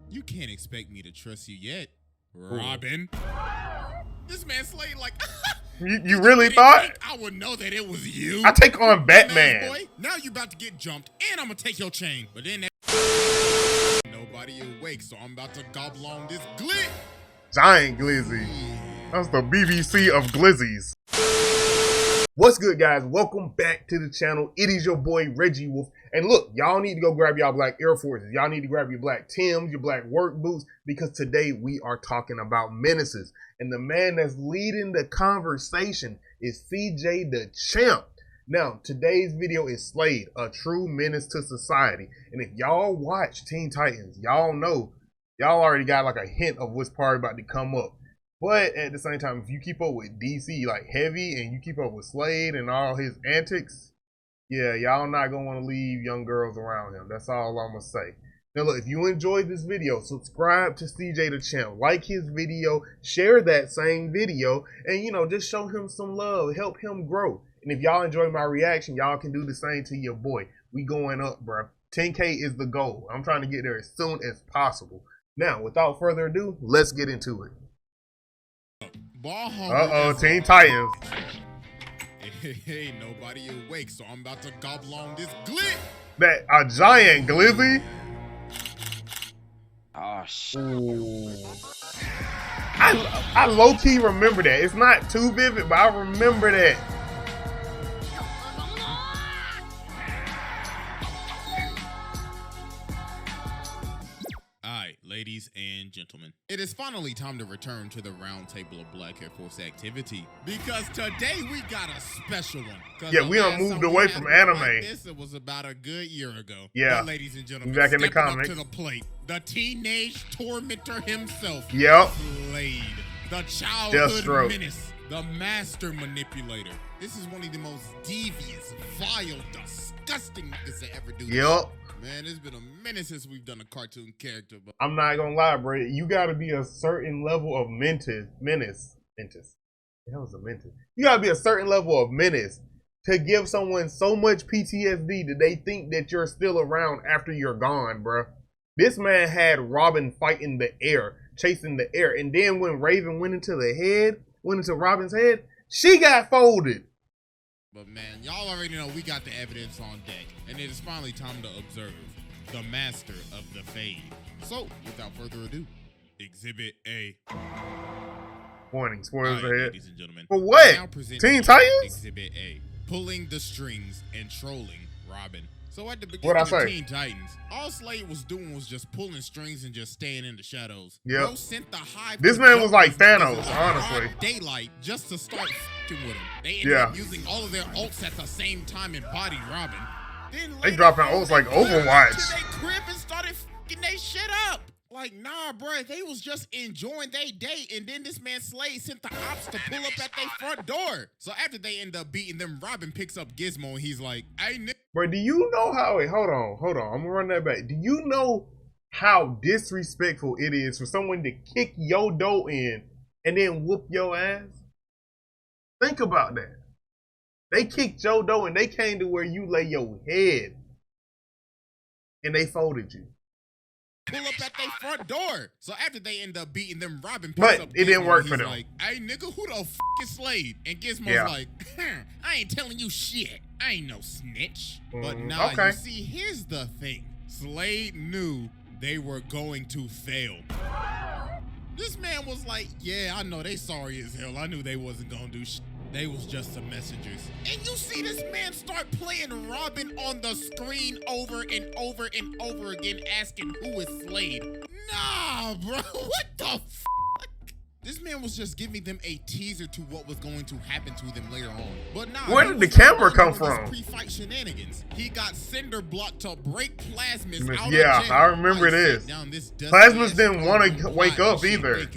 You can't expect me to trust you yet, Robin. This man Slade like... You really thought? I would know that it was you. I take on Batman. Boy, now you about to get jumped, and I'm gonna take your chain. But then that nobody awake, so I'm about to gobble on this glit. Giant Glizzy. That's the BBC of Glizzies. What's good, guys? Welcome back to the channel. It is your boy Reggie Wolf. And look, y'all need to go grab y'all black Air Forces. Y'all need to grab your black Timbs, your black work boots, because today we are talking about menaces. And the man that's leading the conversation is CJ the Champ. Now, today's video is Slade, a true menace to society. And if y'all watch Teen Titans, y'all know, y'all already got like a hint of what's probably about to come up. But at the same time, if you keep up with DC like heavy and you keep up with Slade and all his antics, yeah, y'all not gonna want to leave young girls around him. That's all I'm gonna say. Now look, if you enjoyed this video, subscribe to CJ the Champ, like his video, share that same video, and you know, just show him some love, help him grow. And if y'all enjoy my reaction, y'all can do the same to your boy. We going up, bro. 10K is the goal. I'm trying to get there as soon as possible. Now, without further ado, let's get into it. Uh-oh, Teen Titans. Hey, nobody awake, so I'm about to gobble on this glit. That a giant Glizzy? Oh shit. I low-key remember that. It's not too vivid, but I remember that. Alright, ladies and gentlemen, it is finally time to return to the round table of Black Air Force activity, because today we got a special one. Yeah, we done moved away from anime. Like this, it was about a good year ago. Yeah, but ladies and gentlemen, back in the comics. Up to the plate, the teenage tormentor himself. Yep. Slade, the childhood Deathstroke. menace, the master manipulator. This is one of the most devious, vile, disgusting niggas to ever do this. Yep. Man, it's been a minute since we've done a cartoon character, but I'm not gonna lie, bro. You gotta be a certain level of menace. The hell is a menace? You gotta be a certain level of menace to give someone so much PTSD that they think that you're still around after you're gone, bro. This man had Robin fighting the air, chasing the air, and then when Raven went into Robin's head, she got folded. But man, y'all already know we got the evidence on deck, and it is finally time to observe the master of the fade. So, without further ado, Exhibit A. Warning, spoilers Right, ahead. ladies and gentlemen. For what? Now present Teen you Titans? Exhibit A. Pulling the strings and trolling Robin. So at the What'd beginning I of say? Teen Titans, all Slade was doing was just pulling strings and just staying in the shadows. Yep. Bro sent the high This man was like projectors Thanos, in honestly. broad daylight just to start f***ing with him. They ended Yeah. up using all of their ults at the same time and bodied Robin. Then They later dropping on, ults like they flew Overwatch. to their crib and started f***ing they shit up. Like, nah, bro, they was just enjoying their day, and then this man Slade sent the ops to pull up at their front door. So after they end up beating them, Robin picks up Gizmo, and he's like, hey, nigga. Bro, do you know how, wait, hold on. I'm gonna run that back. Do you know how disrespectful it is for someone to kick your door in and then whoop your ass? Think about that. They kicked your door and they came to where you lay your head and they folded you. Pull up at their front door. So after they end up beating them, Robin picks But up it didn't Gizmo, work and for he's them. like, hey, nigga, who the f*** is Slade? And Gizmo's Yeah. like, I ain't telling you shit. I ain't no snitch. But nah, okay. you see, here's the thing. Slade knew they were going to fail. This man was like, yeah, I know they sorry as hell. I knew they wasn't gonna do shit. They was just some messengers. And you see this man start playing Robin on the screen over and over and over again, asking who is Slade. Nah, bro, what the f***? This man was just giving them a teaser to what was going to happen to them later on. But nah, Where did the camera come from? Pre-fight shenanigans. He got Cinder Block to break Plasmus out Yeah, of jail. I remember this. Plasmus didn't want to wake up either.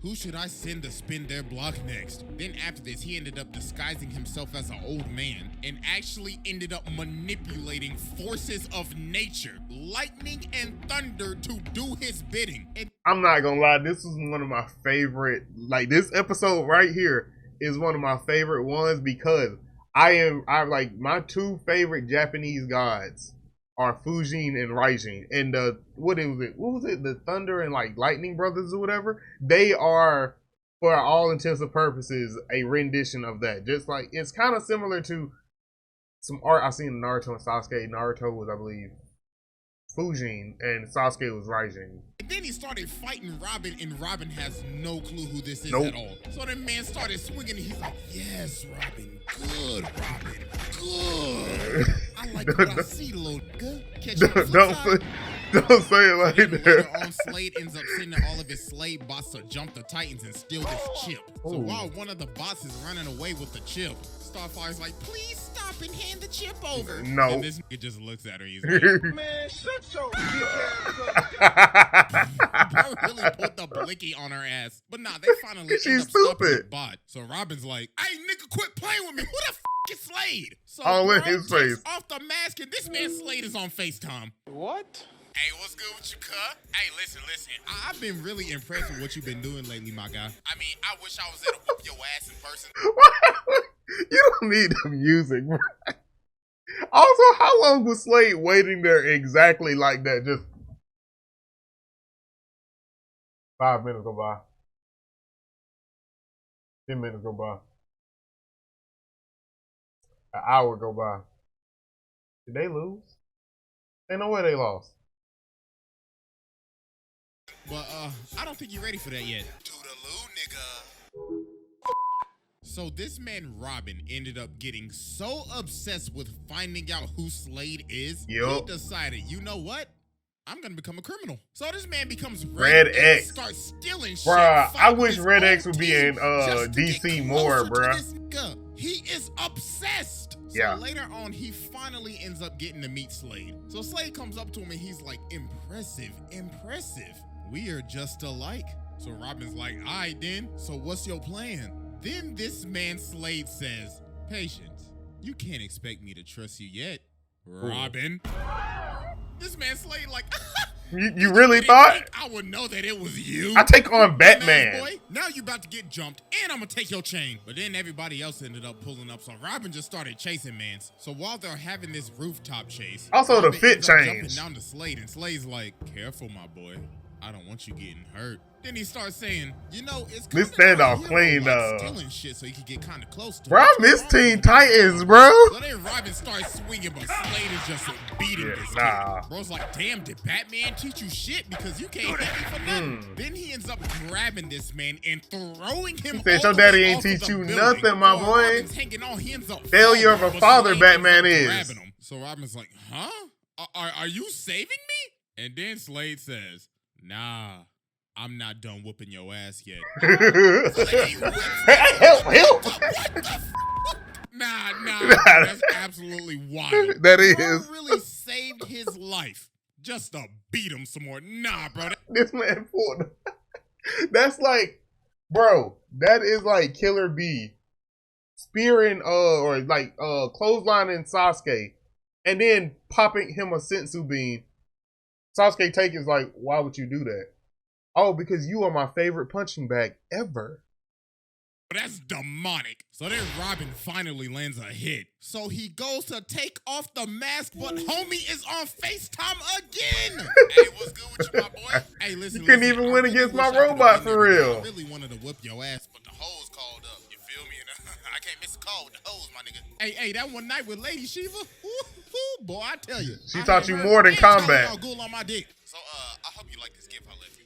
Who should I send to spin their block next? Then after this, he ended up disguising himself as an old man and actually ended up manipulating forces of nature, lightning and thunder, to do his bidding. And I'm not gonna lie, this is one of my favorite, like this episode right here is one of my favorite ones because I like my two favorite Japanese gods are Fujin and Raijin. And what was it? The Thunder and like Lightning Brothers or whatever. They are, for all intents and purposes, a rendition of that. Just like it's kind of similar to some art I've seen in Naruto and Sasuke. Naruto was, I believe, Fujin, and Sasuke was Raijin. And then he started fighting Robin, and Robin has no clue who this is Nope. at all. So the man started swinging, and he's like, yes, Robin, good, Robin, good. I like what I see, little nigga. Catch you on the flip side. Don't say it like Then that. later on, Slade ends up sending all of his slave bots to jump the Titans and steal this chip. So Ooh. while one of the bots is running away with the chip, Starfire's like, please stop and hand the chip over. No. And this nigga just looks at her. He's like, Man, shut your bitch ass up. bro really put the blicky on her ass. But nah, they finally She's end up stopping the stupid. bot. So Robin's like, hey, nigga, quit playing with me. Who the f is Slade? So All in bro his takes face. off the mask, and this man Slade is on FaceTime. What? Hey, what's good with you, cuh? Hey, listen. I've been really impressed with what you've been doing lately, my guy. I mean, I wish I was there to whoop your ass in person. You don't need the music, bro. Also, how long was Slade waiting there exactly like that? Just 5 minutes go by. 10 minutes go by. An hour go by. Did they lose? Ain't no way they lost. But, I don't think you're ready for that yet. Toodaloo, nigga. So this man Robin ended up getting so obsessed with finding out who Slade is, he Yup. decided, you know what? I'm gonna become a criminal. So this man becomes Red X. starts stealing shit. Bruh, I fighting wish his Red own X would be team in just to get DC more, closer to bruh. this nigga. He is obsessed. So Yeah. later on, he finally ends up getting to meet Slade. So Slade comes up to him and he's like, impressive. We are just alike. So Robin's like, all right then, so what's your plan? Then this man Slade says, Patience, you can't expect me to trust you yet, Robin. This man Slade like, You really thought? think I would know that it was you? I take on Dumbass Batman. boy, now you about to get jumped, and I'm gonna take your chain. But then everybody else ended up pulling up, so Robin just started chasing mans. So while they're having this rooftop chase, Also, the Robin fit ends up jumping change. down to Slade, and Slade's like, "Careful, my boy. I don't want you getting hurt." Then he starts saying, "You know, it's This kinda standoff our clean, hero, like, stealing shit so he could get kind of close to." Bro, I him. miss So Teen Robin's Titans, bro. So then Robin starts swinging, but Slade is just beating Yeah, this nah. kid. Bro's like, damn, did Batman teach you shit? Because you can't hit me for nothing. Then he ends up grabbing this man and throwing him He said, all your the daddy way ain't off of teach the you building. nothing, my So boy. Robin's hanging on, he ends up Failure of falling, a but father, Slade ends up Batman is. grabbing him. So Robin's like, huh? Are you saving me? And then Slade says, nah, I'm not done whooping your ass yet. Help, help. What the fuck? Nah, that's absolutely wild. That Bro is. really saved his life just to beat him some more. Nah, bro. This man pulled. That's like, bro, that is like Killer B spearing or like clotheslining Sasuke and then popping him a sensu bean. Sasuke take is like, why would you do that? Oh, because you are my favorite punching bag ever. That's demonic. So then Robin finally lands a hit. So he goes to take off the mask, but homie is on FaceTime again. Hey, what's good with you, my boy? Hey, listen, You couldn't listen, even I win really against wish my I could've robot been for there. real. I really wanted to whip your ass, but the hoes called up. You feel me? I can't miss a call with the hoes, my nigga. Hey, that one night with Lady Shiva, ooh, boy, I tell you. She I taught had you her more than and Charlie combat. Al Ghul on my dick. So, I hope you like this gift I left you.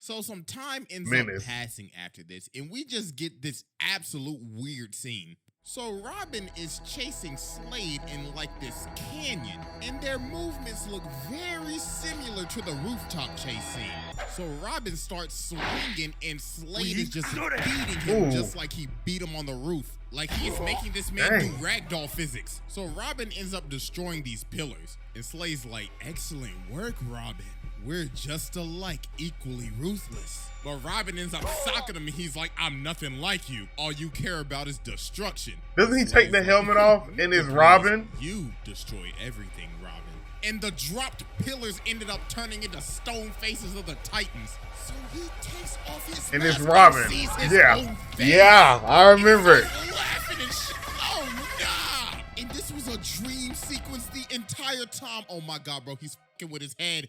So some time ends Menace. up passing after this, and we just get this absolute weird scene. So Robin is chasing Slade in like this canyon, and their movements look very similar to the rooftop chase scene. So Robin starts swinging, and Slade is just beating him Ooh. just like he beat him on the roof. Like he is making this man do Dang. ragdoll physics. So Robin ends up destroying these pillars, and Slade's like, excellent work, Robin. We're just alike, equally ruthless. But Robin ends up socking him, and he's like, I'm nothing like you. All you care about is destruction. Doesn't he take the Slade's helmet like, off and is Robin? You destroy everything, Robin. And the dropped pillars ended up turning into stone faces of the Titans. So he takes off his And mask it's Robin. and sees his Yeah. own face. Yeah, I remember it. Laughing and shit. Oh, nah. And this was was a dream sequence the entire time. Oh my God, bro, he's fucking with his head.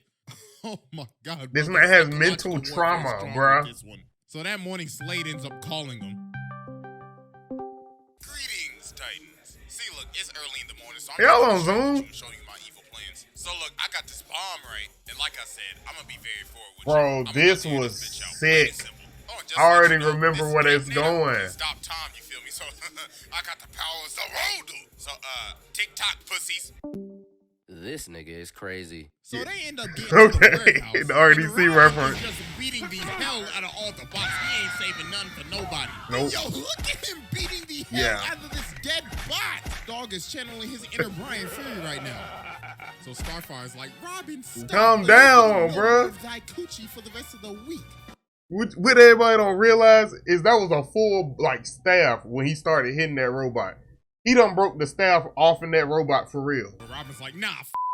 Oh my God, bro. This man has mental trauma, bro. So that morning, Slade ends up calling him. Greetings, Titans. See, look, it's early in the morning, so I'm Hell gonna on Zoom. show you my evil plans. So look, I got this bomb right, and like I said, I'm gonna be very forward with Bro, you. this was sick. I already remember where it's going. Stop time, you feel me? So I got the power of the road, dude. So TikTok pussies. This nigga is crazy. So they end up getting to the warehouse. The RDC reference. Just beating the hell out of all the bots. He ain't saving none for nobody. Nope. Yo, look at him beating the hell out of this dead bot. Dog is channeling his inner Brian Fury right now. So Starfire's like, Robin, stop. Calm down, bro. Thy coochie for the rest of the week. What everybody don't realize is that was a full like staff when he started hitting that robot. He done broke the staff off in that robot for real. But Robin's like, nah,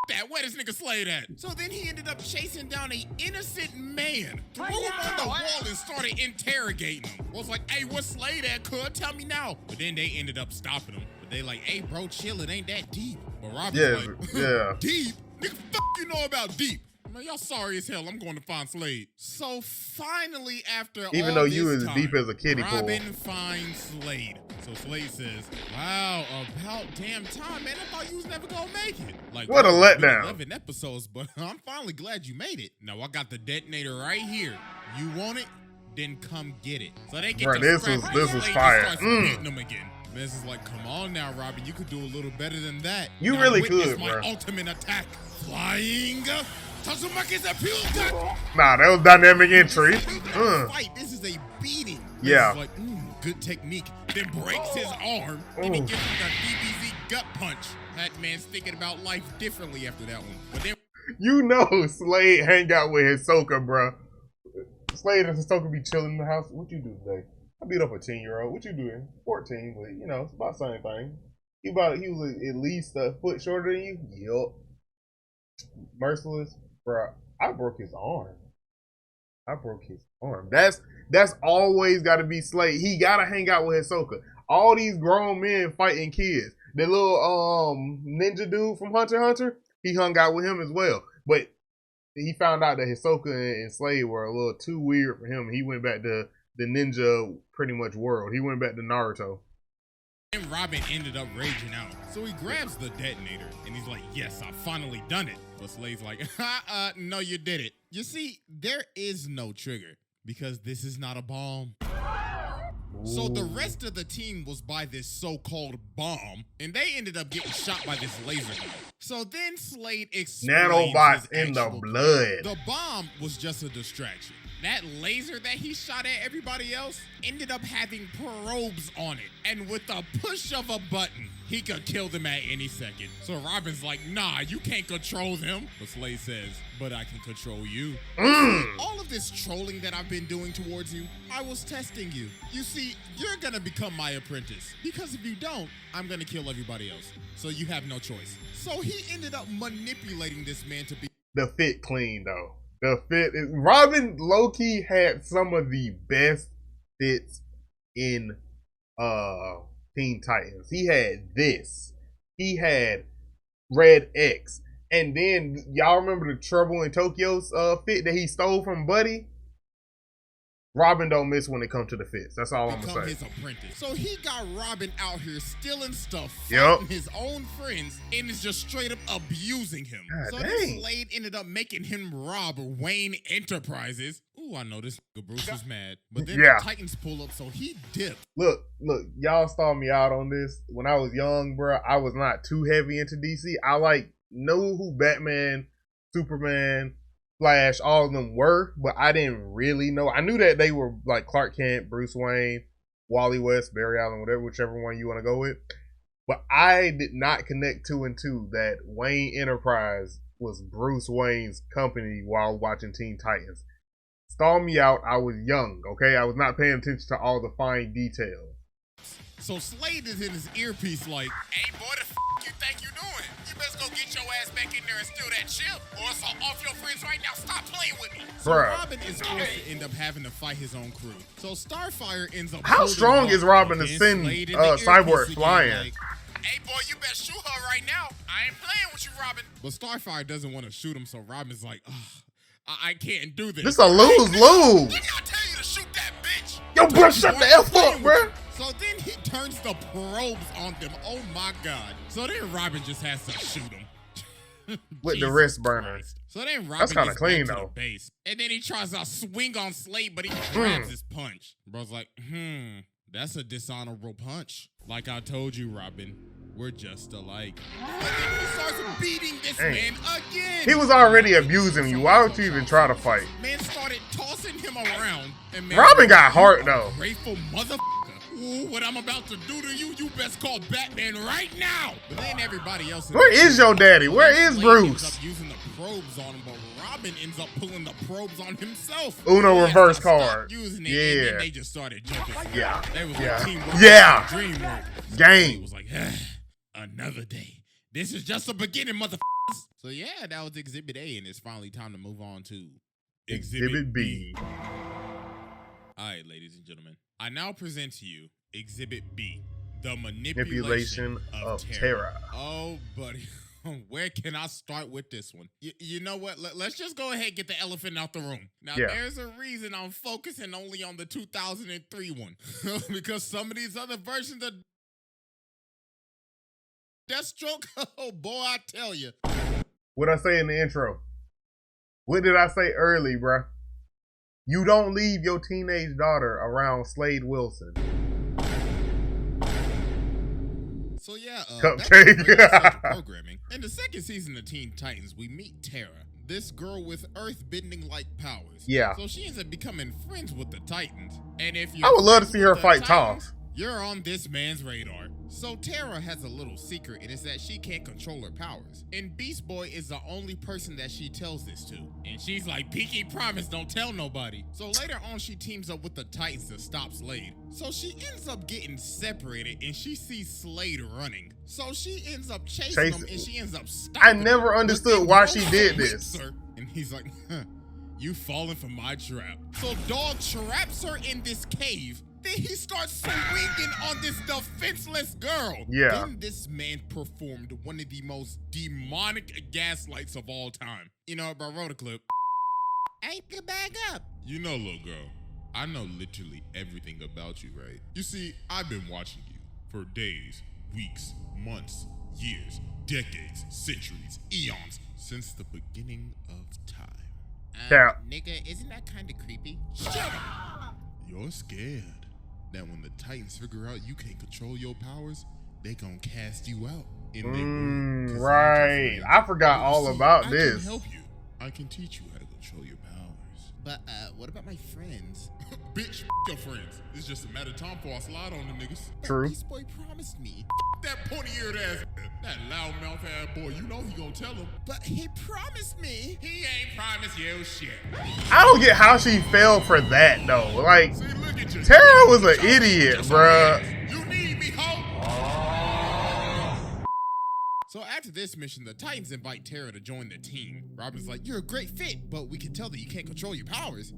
that. Where this nigga Slade at? So then he ended up chasing down an innocent man, threw him on the wall and started interrogating him. Was like, hey, what's Slade at, cuz? Tell me now. But then they ended up stopping him. But they like, hey, bro, chill, it ain't that deep. But Robin's like, deep? Nigga, you know about deep? Man, y'all sorry as hell. I'm going to find Slade. So finally, after even all though you this as time, deep as a kiddie pool. Robin finds Slade. So Slade says, wow, about damn time, man. I thought you was never gonna make it. Like, what a letdown. 11 episodes, but I'm finally glad you made it. Now I got the detonator right here. You want it? Then come get it. So they get Bro, to this was fire. Hitting them again. This is like, come on now, Robin. You could do a little better than that. You now really witness could, my bro. ultimate attack. Flying. Tazumaki's appeal gun. Nah, that was dynamic entry. Fight. This is a beating. Yeah. This is like, good technique. Then breaks his arm. And he gives him the DBZ gut punch. That man's thinking about life differently after that one. But then you know Slade hang out with Hisoka, bro. Slade and Hisoka be chilling in the house. What you do today? I beat up a 10-year-old. What you doing? 14, but you know, it's about the same thing. He was at least a foot shorter than you. Yup. Merciless, bro. I broke his arm. That's always got to be Slade. He gotta hang out with Hisoka. All these grown men fighting kids. The little ninja dude from Hunter x Hunter, he hung out with him as well. But he found out that Hisoka and Slade were a little too weird for him. He went back to the ninja pretty much world. He went back to Naruto. And Robin ended up raging out. So he grabs the detonator and he's like, yes, I finally done it. But Slade's like, no, you did it. You see, there is no trigger because this is not a bomb. So the rest of the team was by this so-called bomb, and they ended up getting shot by this laser gun. So then Slade explains nanobots in the blood. The bomb was just a distraction. That laser that he shot at everybody else ended up having probes on it. And with the push of a button, he could kill them at any second. So Robin's like, nah, you can't control them. But Slade says, but I can control you. All of this trolling that I've been doing towards you, I was testing you. You see, you're gonna become my apprentice. Because if you don't, I'm gonna kill everybody else. So you have no choice. So he ended up manipulating this man to be the fit clean though. The fit is Robin low-key had some of the best fits in Teen Titans. He had this. He had Red X. And then y'all remember the Trouble in Tokyo's fit that he stole from Buddy? Robin don't miss when it comes to the fits. That's all I'm gonna say. His apprentice. So he got Robin out here stealing stuff, yep, fighting his own friends, and is just straight up abusing him. God so dang. then Slade ended up making him rob Wayne Enterprises. Ooh, I know this Bruce was mad. But then the Titans pull up, so he dipped. Look, y'all saw me out on this. When I was young, bro, I was not too heavy into DC. I know who Batman, Superman, Flash, all of them were, but I didn't really know. I knew that they were like Clark Kent, Bruce Wayne, Wally West, Barry Allen, whichever one you want to go with. But I did not connect 2 and 2 that Wayne Enterprise was Bruce Wayne's company while watching Teen Titans. Stall me out. I was young, okay? I was not paying attention to all the fine details. So Slade is in his earpiece like, hey boy, the you think you doing? You best go get your ass back in there and steal that chip, or it's off your friends right now. Stop playing with me. So Robin is forced to end up having to fight his own crew. So Starfire ends up. How strong is Robin to send Cyborg flying? Like, Hey, boy, you better shoot her right now. I ain't playing with you, Robin. But Starfire doesn't want to shoot him, so Robin's like, ugh, I can't do this. This a lose-lose. Didn't I tell you to shoot that bitch? Yo, bro, shut the F up, bro. So then he turns the probes on them. Oh, my God. So then Robin just has to shoot him. With the wrist burner. Christ. So then Robin That's kinda gets clean, back to though. the base, and then he tries to swing on Slade, but he grabs his punch. Bro's like, that's a dishonorable punch. Like I told you, Robin, we're just alike. But then he starts beating this Dang. man again. He was already abusing you. Why would you even try to fight? Man started tossing him around. And man, Robin got heart, though. Grateful motherfucker. Ooh, what I'm about to do to you, you best call Batman right now. But then everybody else. Where is your daddy? Where is Slade Bruce? ends up using the probes on him, but Robin ends up pulling the probes on himself. Uno He has to reverse stop card. Using it, Yeah. and then they just started jumping. Yeah. They was Yeah. like teamwork. Yeah. Dreamwork. Gang. He was like, another day. This is just the beginning, motherfuckers. So yeah, that was Exhibit A, and it's finally time to move on to Exhibit B. All right, ladies and gentlemen, I now present to you Exhibit B, the Manipulation manipulation of terror. terror. Oh, buddy. Where can I start with this one? You know what? Let's just go ahead and get the elephant out the room. Now, Yeah. there's a reason I'm focusing only on the 2003 one. Because some of these other versions of Deathstroke, oh boy, I tell you. What I say in the intro? What did I say early, bruh? You don't leave your teenage daughter around Slade Wilson. So yeah, Cupcake. back to programming. In the second season of Teen Titans, we meet Terra, this girl with earth-bending like powers. Yeah. So she ends up becoming friends with the Titans. And if you I would love to see her fight Toph. you're on this man's radar. So Terra has a little secret, and it's that she can't control her powers. And Beast Boy is the only person that she tells this to. And she's like, Pinky promise, don't tell nobody. So later on, she teams up with the Titans to stop Slade. So she ends up getting separated, and she sees Slade running. So she ends up chasing him, and she ends up stopping I never him. understood But why then she Dog did whips this. her, and he's like, you falling for my trap. So Dog traps her in this cave. Then he starts swinging on this defenseless girl. Yeah. Then this man performed one of the most demonic gaslights of all time. You know, bro, roll the clip. Ain't the bag up. You know, little girl, I know literally everything about you, right? You see, I've been watching you for days, weeks, months, years, decades, centuries, eons, since the beginning of time. Cap. Nigga, isn't that kind of creepy? Shut up. You're scared that when the Titans figure out you can't control your powers, they gonna cast you out. In their world, 'cause you're Right. different. I forgot But all you see, about I this. can help you. I can teach you how to control your powers. But what about my friends? Bitch, your friends. It's just a matter of time before I slide on them niggas. True. Beast Boy promised me. That pointy-eared ass, that loudmouth ass boy, you know he gonna tell him. But he promised me. He ain't promised you shit. I don't get how she fell for that, though. Like, See, look at you. Terra was an idiot, bruh. You need me, ho. So after this mission, the Titans invite Terra to join the team. Robin's like, you're a great fit, but we can tell that you can't control your powers.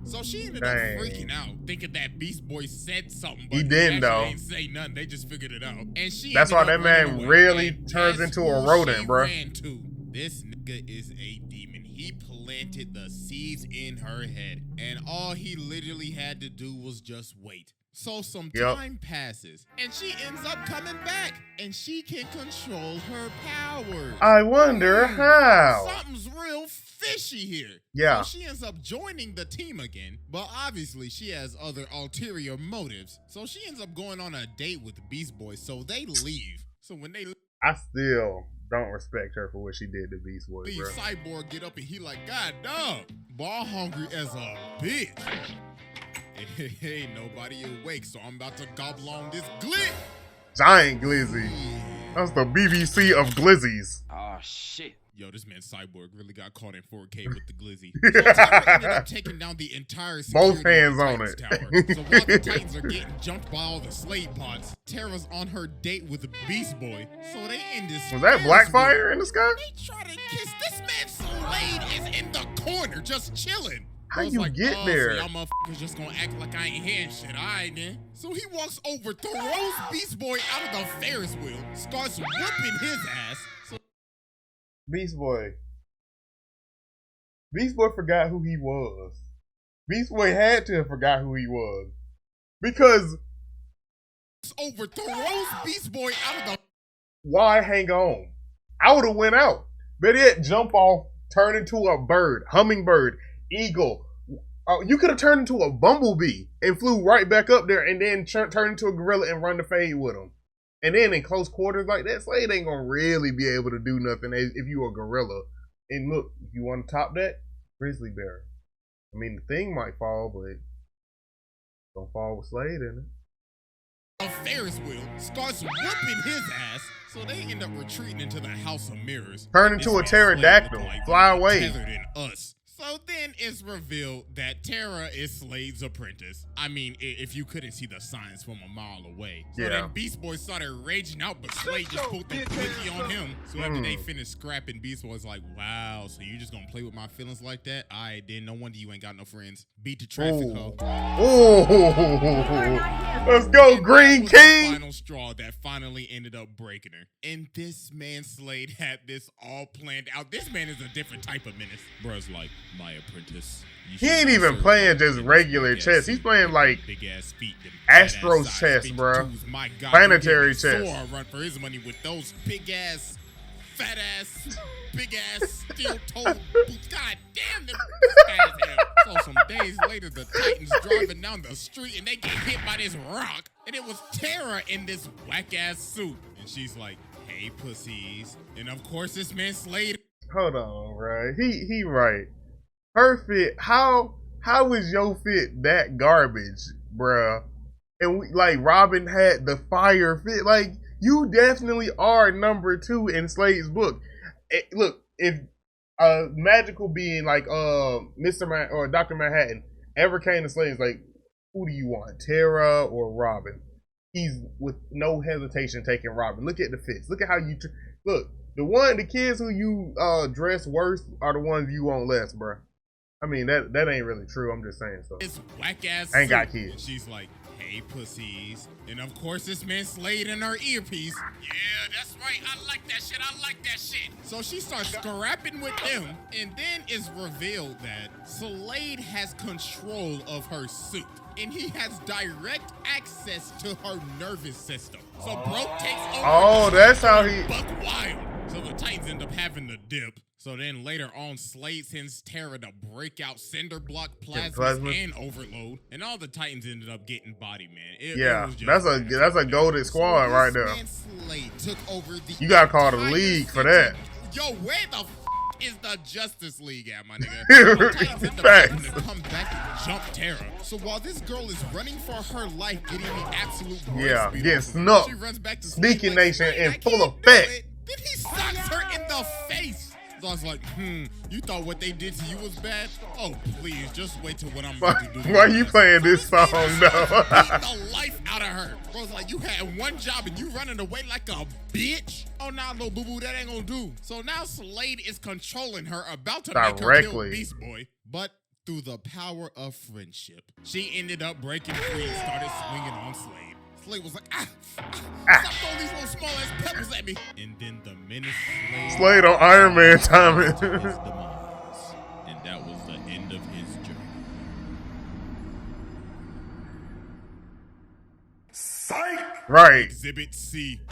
So she ended up Dang. freaking out, thinking that Beast Boy said something, but He didn't, actually though. ain't say nothing. They just figured it out. And she That's ended why up that man running away. really And turns guess into a who rodent, she bruh. ran to? This nigga is a demon. He planted the seeds in her head, and all he literally had to do was just wait. So some Yep. time passes, and she ends up coming back, and she can control her powers. I wonder how. Something's real fishy here. Yeah. So she ends up joining the team again, but obviously she has other ulterior motives. So she ends up going on a date with Beast Boy, so they leave. So when they I still don't respect her for what she did to Beast Boy, leave, bro. Cyborg get up and he like, God dog, ball hungry as a bitch. Ain't nobody awake, so I'm about to gobble on this glit. Giant Glizzy. That's the BBC of Glizzies. Oh shit. Yo, this man Cyborg really got caught in 4K with the glizzy. So Terra ended up taking down the entire Both security of hands the on Titans it. Tower. So while the Titans are getting jumped by all the Slade pods, Terra's on her date with the Beast Boy. So they end this. Was that Ferris Blackfire wheel. in the sky? They try to kiss. This man Slade is in the corner just chilling. How Bro's you like, get oh, there? So y'all motherfuckers just gonna act like I ain't hearing shit. All right, then. So he walks over, throws Beast Boy out of the Ferris wheel, starts whooping his ass. So Beast Boy. Beast Boy forgot who he was. Beast Boy had to have forgot who he was. Because over, throws Beast Boy out of the... Why hang on? I would have went out. Better yet, jump off, turn into a bird, hummingbird, eagle. You could have turned into a bumblebee and flew right back up there and then turned into a gorilla and run the fade with him. And then in close quarters like that, Slade ain't gonna really be able to do nothing if you a gorilla. And look, if you want to top that, grizzly bear. I mean, the thing might fall, but it's gonna fall with Slade in it. A Ferris wheel, starts whooping his ass. So they end up retreating into the House of Mirrors. Turn into a pterodactyl, fly away. Tethered in us. So then it's revealed that Tara is Slade's apprentice. I mean, if you couldn't see the signs from a mile away. So then Beast Boy started raging out, but Slade just pulled the quickie on him. So after they finished scrapping, Beast Boy's like, wow, so you just gonna play with my feelings like that? Alright, then no wonder you ain't got no friends. Beat the traffic hoe. Oh, let's go, Green King. The final straw that finally ended up breaking her. And this man Slade had this all planned out. This man is a different type of menace. Bruh's like, my apprentice. He ain't even playing just regular chess. He's playing like big ass feet, Astros chess, bro. Planetary chess. Sora run for his money with those big ass, fat ass, big ass steel toe boots. God damn, them fat as hell. So some days later, the Titans driving down the street and they get hit by this rock, and it was Tara in this whack ass suit, and she's like, "Hey, pussies," and of course this man Slade. Hold on, right? He right. Her fit, how is your fit that garbage, bruh? And like Robin had the fire fit. Like, you definitely are number 2 in Slade's book. Look, if a magical being like Mr. or Dr. Manhattan ever came to Slade, it's like, who do you want, Tara or Robin? He's with no hesitation taking Robin. Look at the fits. Look at how you look. The kids who you dress worse are the ones you want less, bruh. I mean, that ain't really true. I'm just saying so. This whack ass ain't got suit. kids. She's like, hey, pussies. And of course, this man Slade in her earpiece. Yeah, that's right. I like that shit. I like that shit. So she starts scrapping with them. And then it's revealed that Slade has control of her suit. And he has direct access to her nervous system. So bro takes over. Oh, that's how he... Buck wild. So the Titans end up having to dip. So then later on, Slade sends Tara to break out Cinder Block, Plasma, and Overload, and all the Titans ended up getting body, man. It was just that's a golden squad right there. Slade took over the you gotta call the league for that. Yo, where the is the Justice League at, my nigga? Titans end up having to come back and jump Tara. So while this girl is running for her life, getting the absolute getting snuck, she runs back to Sneaky Nation in full effect. Then he socks her in the face. So I was like, you thought what they did to you was bad? Oh, please, just wait till what I'm about to do. Why you playing this song, though? Beat the life out of her. Bro's like, you had one job and you running away like a bitch? Oh, nah, little boo-boo, that ain't gonna do. So now Slade is controlling her, about to make her kill Beast Boy. But through the power of friendship, she ended up breaking free and started swinging on Slade. Slade was like, stop throwing these little small ass pebbles at me. And then the menace Slade on Iron Man timing. his demise. And that was the end of his journey. Psych! Right. Exhibit C.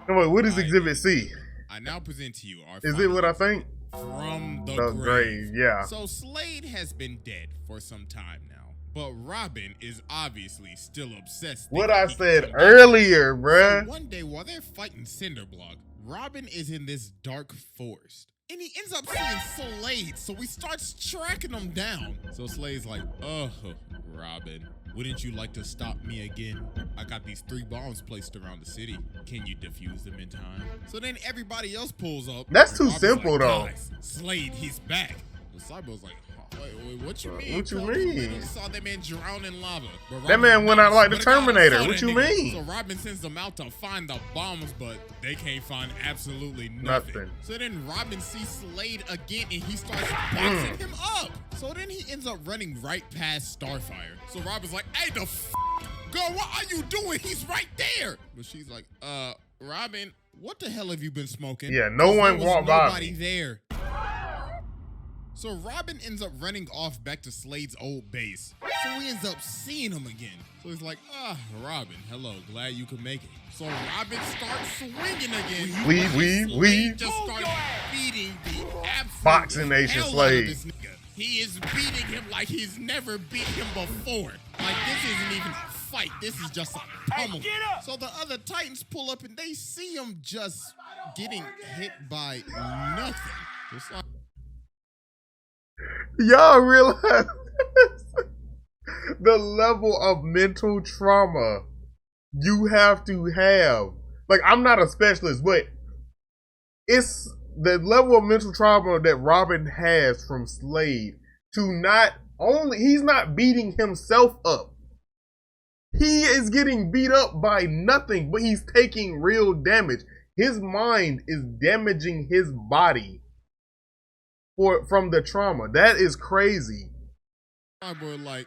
Wait, what is Exhibit C? I now present to you our Is it what I think? From the grave, yeah. So Slade has been dead for some time now. But Robin is obviously still obsessed. What I said earlier, bruh. So one day while they're fighting Cinderblock, Robin is in this dark forest. And he ends up seeing Slade, so he starts tracking him down. So Slade's like, oh, Robin, wouldn't you like to stop me again? I got these 3 bombs placed around the city. Can you defuse them in time? So then everybody else pulls up. That's too Robin's simple, like, though. Guys, Slade, he's back. The Cyborg's like, wait, what you mean? What you bro? mean? We saw that man drown in lava. That man went out like the Terminator. What you mean? So Robin sends them out to find the bombs, but they can't find absolutely nothing. So then Robin sees Slade again, and he starts boxing him up. So then he ends up running right past Starfire. So Robin's like, hey, the girl, what are you doing? He's right there. But she's like, Robin, what the hell have you been smoking? Yeah, no one walked by nobody me. there. So Robin ends up running off back to Slade's old base. So he ends up seeing him again. So he's like, Robin, hello, glad you could make it. So Robin starts swinging again. Weave. Slade just starts beating the absolute Boxing Nation hell out of Slade. this nigga. He is beating him like he's never beat him before. Like, this isn't even a fight. This is just a pummel. So the other Titans pull up and they see him just getting hit by nothing. Just like, Y'all realize the level of mental trauma you have to have. Like, I'm not a specialist, but it's the level of mental trauma that Robin has from Slade to not only, he's not beating himself up. He is getting beat up by nothing, but he's taking real damage. His mind is damaging his body from the trauma. That is crazy. we're like,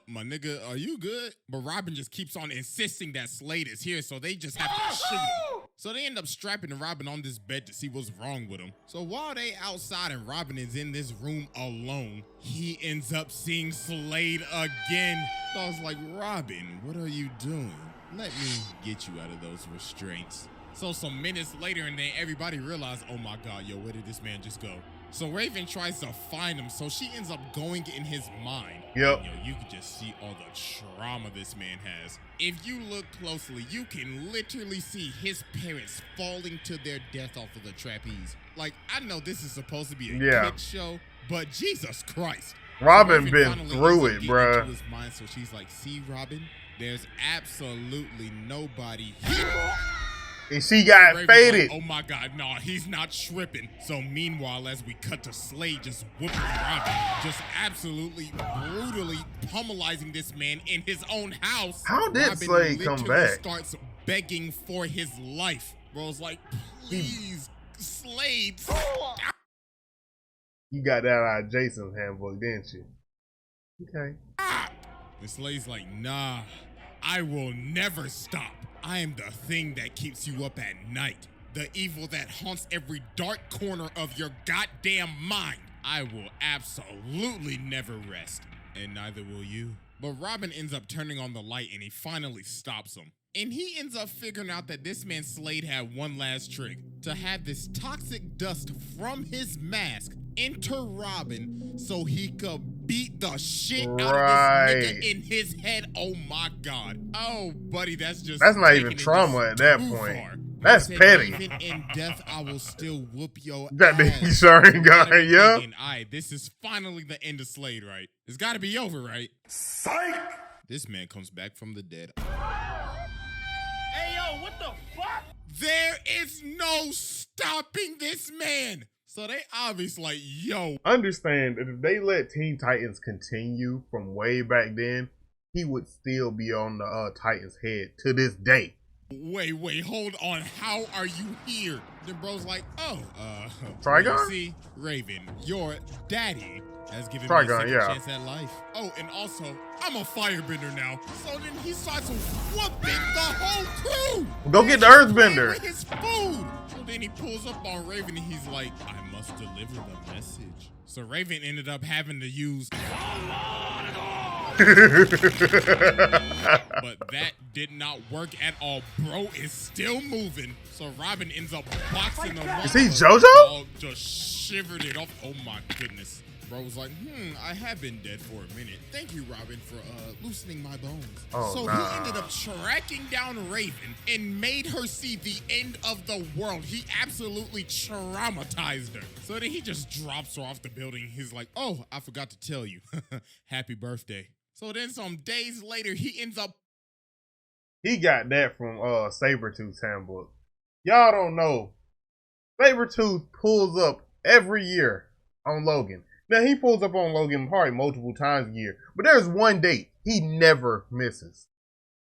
my nigga, are you good? But Robin just keeps on insisting that Slade is here, so they just have to shoot him. So they end up strapping Robin on this bed to see what's wrong with him. So while they outside and Robin is in this room alone, he ends up seeing Slade again. So I was like, Robin, what are you doing? Let me get you out of those restraints. So some minutes later, and then everybody realized, oh my God, yo, where did this man just go? So Raven tries to find him, so she ends up going in his mind. Yep. And, yo, you can just see all the trauma this man has. If you look closely, you can literally see his parents falling to their death off of the trapeze. Like, I know this is supposed to be a kid show, but Jesus Christ. Robin So been finally through ends up it, getting bruh. into his mind, so she's like, see, Robin, there's absolutely nobody here. And she got Raven's faded. like, oh my God, no, he's not tripping. So meanwhile, as we cut to Slade just whooping Robin, just absolutely brutally pummelizing this man in his own house. How did Robin Slade come literally back? starts begging for his life. Bro's like, please, Slade, stop. You got that out of Jason's handbook, didn't you? Okay. And Slade's like, nah, I will never stop. I am the thing that keeps you up at night. The evil that haunts every dark corner of your goddamn mind. I will absolutely never rest. And neither will you. But Robin ends up turning on the light and he finally stops him. And he ends up figuring out that this man Slade had one last trick. To have this toxic dust from his mask enter Robin so he could beat the shit out of this nigga in his head. Oh my God. Oh, buddy, that's not even taking it trauma just at that too point. far. That's He said, petty. even in death, I will still whoop your That the ass. Sharon guy, Gotta be yeah. thinking, alright, this is finally the end of Slade, right? It's gotta be over, right? Psych! This man comes back from the dead. Hey, yo, what the fuck? There is no stopping this man. So they obviously like, yo. Understand that if they let Teen Titans continue from way back then, he would still be on the Titans head to this day. Wait, hold on. How are you here? Then bro's like, Trigon? well, you see, Raven, your daddy has given me a Trigon, second yeah. chance at life. Oh, and also, I'm a firebender now. So then he starts whooping the whole crew. Go get the Playing Earthbender. with his food. So then he pulls up on Raven and he's like, I must deliver the message. So Raven ended up having to use but that did not work at all. Bro is still moving. So Robin ends up boxing him up. Is he but JoJo? dog just shivered it off. Oh my goodness. Bro was like, I have been dead for a minute. Thank you, Robin, for loosening my bones. Oh, so nah. he ended up tracking down Raven and made her see the end of the world. He absolutely traumatized her. So then he just drops her off the building. He's like, oh, I forgot to tell you. Happy birthday. So then some days later, he ends up. He got that from Sabretooth's handbook. Y'all don't know. Sabretooth pulls up every year on Logan. Now, he pulls up on Logan probably multiple times a year. But there's one date he never misses.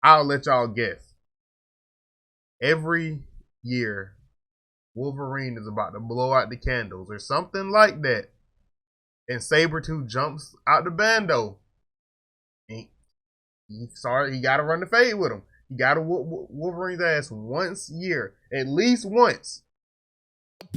I'll let y'all guess. Every year, Wolverine is about to blow out the candles or something like that. and Sabretooth jumps out the bando. He got to run the fade with him. You got to whoop Wolverine's ass once a year, at least once.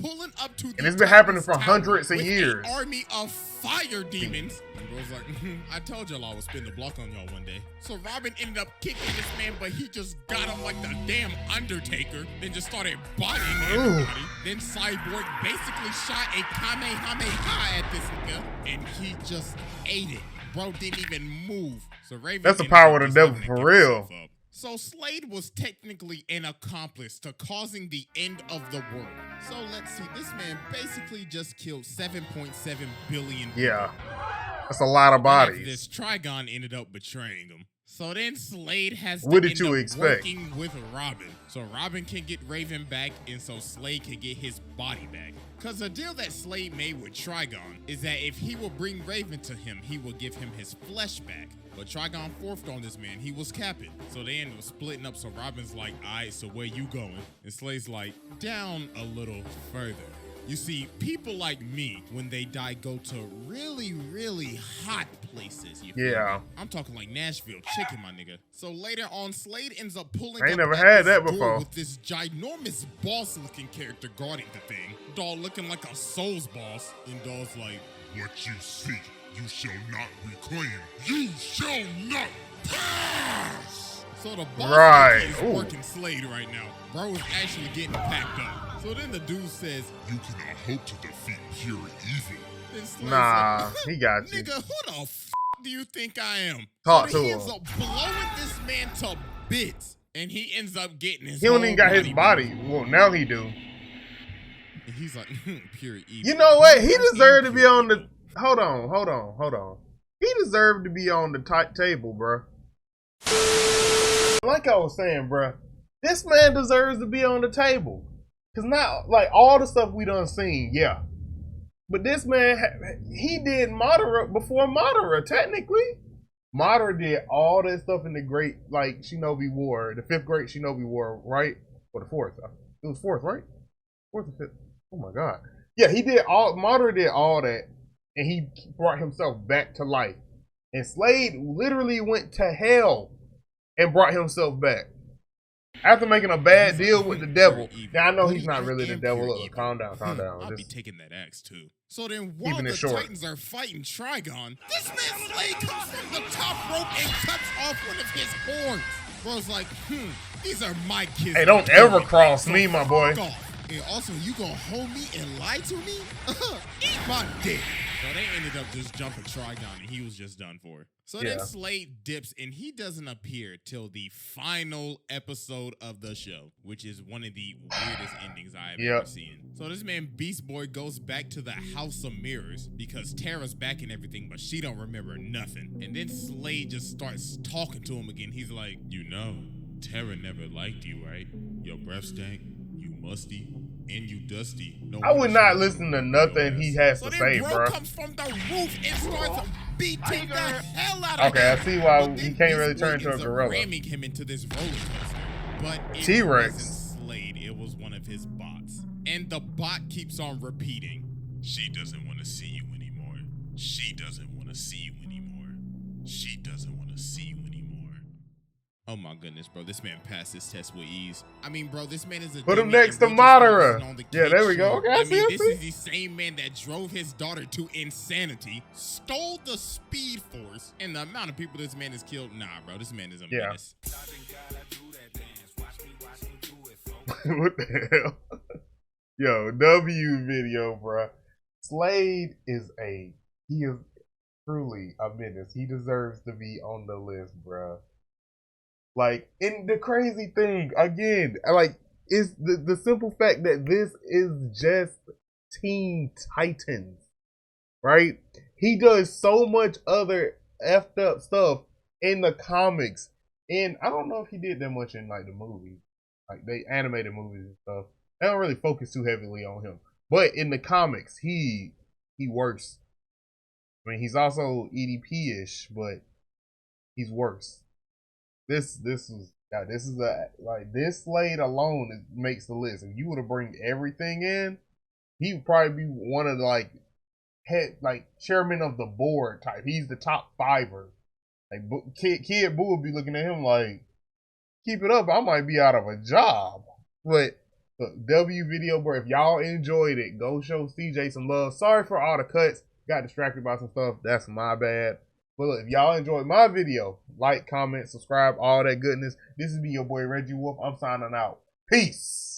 Pulling up to and it's been happening for hundreds of years. Army of fire demons. And bro's like, I told y'all I would spin the block on y'all one day. So Robin ended up kicking this man, but he just got him like the damn Undertaker. Then just started bodying everybody. Then Cyborg basically shot a Kamehameha at this nigga, and he just ate it. Bro didn't even move. So Raven, that's the power of the devil for real. So Slade was technically an accomplice to causing the end of the world. So let's see, this man basically just killed 7.7 billion people. Yeah, that's a lot of bodies. This Trigon ended up betraying him. So then Slade has to what did end you up expect? Working with Robin. So Robin can get Raven back, and so Slade can get his body back. Because the deal that Slade made with Trigon is that if he will bring Raven to him, he will give him his flesh back. But Trigon forced on this man. He was capping. So they ended up splitting up. So Robin's like, all right, so where you going? And Slade's like, down a little further. You see, people like me, when they die, go to really, really hot places. Yeah. I'm talking like Nashville chicken, my nigga. So later on, Slade ends up pulling I ain't up never at had this that door before. with this ginormous boss-looking character guarding the thing. Doll looking like a Souls boss. And Doll's like, what you seek, you shall not reclaim. You shall not pass! So the boss is working Slade right now. Bro is actually getting packed up. So then the dude says, you cannot hope to defeat pure evil. Nah, he got you. Nigga, who the f do you think I am? Talk so to he him. ends up blowing this man to bits. And he ends up getting his He don't even got his body. Well, now he do. And he's like, pure evil. You know what? He deserved to be on the... Hold on. He deserved to be on the table, bro. Like I was saying, bro, this man deserves to be on the table. Cause not like all the stuff we done seen, yeah. But this man, he did Madara before Madara, technically. Madara did all that stuff in the great, like, Shinobi War, the 5th Great Shinobi War, right? Or the 4th. It was 4th, right? 4th or 5th. Oh my God. Yeah, Madara did all that, and he brought himself back to life. And Slade literally went to hell and brought himself back. After making a bad deal with the devil. Now, I know he's not really the devil. Look, calm down. I'll be taking that axe too. So then while the Titans are fighting Trigon, this man Slade comes from the top rope and cuts off one of his horns. Bro's like, these are my kids. Hey, don't ever cross me, my boy. And also, you gonna hold me and lie to me? Eat my dick. So they ended up just jumping Trigon, and he was just done for. So then Slade dips, and he doesn't appear till the final episode of the show, which is one of the weirdest endings I've ever seen. So this man Beast Boy goes back to the House of Mirrors because Terra's back and everything, but she don't remember nothing. And then Slade just starts talking to him again. He's like, you know, Terra never liked you, right? Your breath stank, you musty, and you dusty. No, I would not listen to nothing he has to say, bro. Comes from the roof and starts beating the hell out of him. Okay, I see why he can't really turn into a gorilla. Ramming him into this roller coaster, but it T-Rex wasn't Slade. It was one of his bots, and the bot keeps on repeating, "She doesn't want to see you anymore. She doesn't want to see you anymore. She doesn't want to see you anymore." Oh my goodness, bro. This man passed his test with ease. I mean, bro, this man is a... Put him next to Madara. Yeah, there we go. Okay, I mean, this is the same man that drove his daughter to insanity, stole the Speed Force, and the amount of people this man has killed. Nah, bro, this man is a menace. What the hell? Yo, W video, bro. Slade is he is truly a menace. He deserves to be on the list, bro. Like, and the crazy thing, again, like, is the simple fact that this is just Teen Titans, right? He does so much other effed up stuff in the comics, and I don't know if he did that much in, like, the movies, like, they animated movies and stuff. They don't really focus too heavily on him, but in the comics, he works. I mean, he's also EDP-ish, but he's worse. This Slade alone makes the list. If you were to bring everything in, he would probably be one of head, like chairman of the board type. He's the top fiver. Like Kid Buu would be looking at him like, keep it up, I might be out of a job. But look, W video, bro. If y'all enjoyed it, go show CJ some love. Sorry for all the cuts. Got distracted by some stuff. That's my bad. But look, if y'all enjoyed my video, like, comment, subscribe, all that goodness. This has been your boy Reggie Wolf. I'm signing out. Peace.